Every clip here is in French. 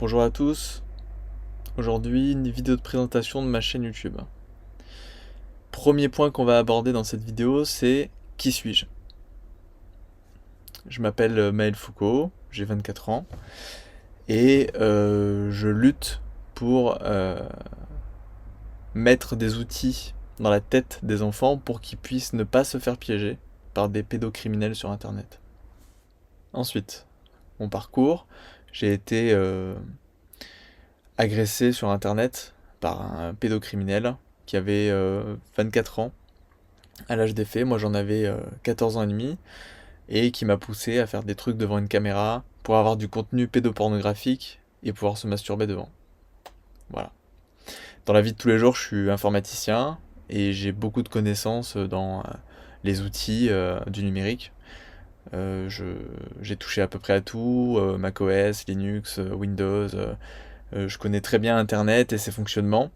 Bonjour à tous, aujourd'hui une vidéo de présentation de ma chaîne YouTube. Premier point qu'on va aborder dans cette vidéo, c'est qui suis-je? Je m'appelle Maël Foucault, j'ai 24 ans et je lutte pour mettre des outils dans la tête des enfants pour qu'ils puissent ne pas se faire piéger par des pédocriminels sur internet. Ensuite, mon parcours, j'ai été agressé sur internet par un pédocriminel qui avait 24 ans à l'âge des faits. Moi j'en avais 14 ans et demi et qui m'a poussé à faire des trucs devant une caméra pour avoir du contenu pédopornographique et pouvoir se masturber devant. Voilà. Dans la vie de tous les jours, je suis informaticien et j'ai beaucoup de connaissances dans les outils du numérique. J'ai touché à peu près à tout, macOS, Linux, Windows. Je connais très bien Internet et ses fonctionnements.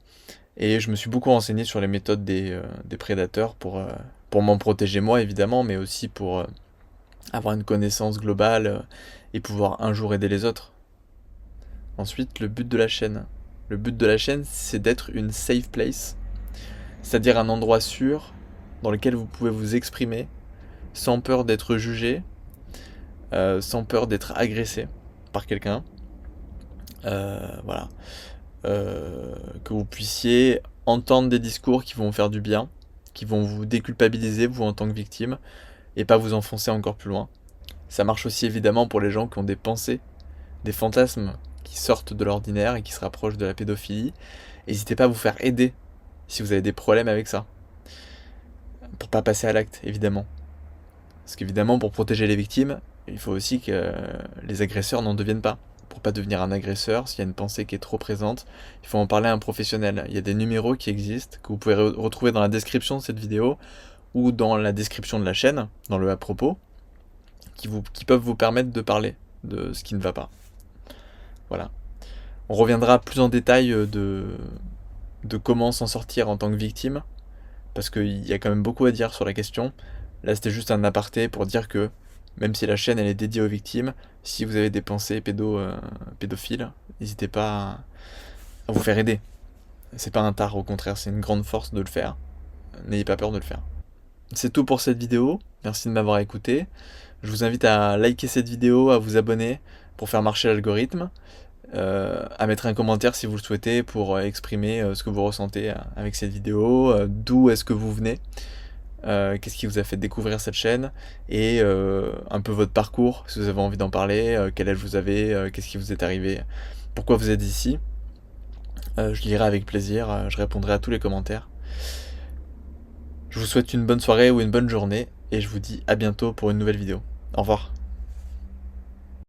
Et je me suis beaucoup renseigné sur les méthodes des prédateurs pour m'en protéger moi évidemment, mais aussi pour avoir une connaissance globale et pouvoir un jour aider les autres. Ensuite, le but de la chaîne. Le but de la chaîne, c'est d'être une safe place, c'est-à-dire un endroit sûr dans lequel vous pouvez vous exprimer sans peur d'être jugé, sans peur d'être agressé par quelqu'un. Voilà. Que vous puissiez entendre des discours qui vont vous faire du bien, qui vont vous déculpabiliser, vous en tant que victime, et pas vous enfoncer encore plus loin. Ça marche aussi évidemment pour les gens qui ont des pensées, des fantasmes qui sortent de l'ordinaire et qui se rapprochent de la pédophilie. N'hésitez pas à vous faire aider si vous avez des problèmes avec ça, pour pas passer à l'acte évidemment. Parce qu'évidemment, pour protéger les victimes, il faut aussi que les agresseurs n'en deviennent pas. Pour pas devenir un agresseur, s'il y a une pensée qui est trop présente, il faut en parler à un professionnel. Il y a des numéros qui existent, que vous pouvez retrouver dans la description de cette vidéo, ou dans la description de la chaîne, dans le à propos, qui peuvent vous permettre de parler de ce qui ne va pas. Voilà. On reviendra plus en détail de comment s'en sortir en tant que victime, parce qu'il y a quand même beaucoup à dire sur la question. Là, c'était juste un aparté pour dire que, même si la chaîne elle est dédiée aux victimes, si vous avez des pensées pédophiles, n'hésitez pas à vous faire aider. C'est pas un tard, au contraire, c'est une grande force de le faire. N'ayez pas peur de le faire. C'est tout pour cette vidéo, merci de m'avoir écouté. Je vous invite à liker cette vidéo, à vous abonner pour faire marcher l'algorithme, à mettre un commentaire si vous le souhaitez pour exprimer ce que vous ressentez avec cette vidéo, d'où est-ce que vous venez. Qu'est-ce qui vous a fait découvrir cette chaîne et un peu votre parcours, si vous avez envie d'en parler, quel âge vous avez, qu'est-ce qui vous est arrivé, pourquoi vous êtes ici. Je lirai avec plaisir, je répondrai à tous les commentaires. Je vous souhaite une bonne soirée ou une bonne journée et je vous dis à bientôt pour une nouvelle vidéo. Au revoir.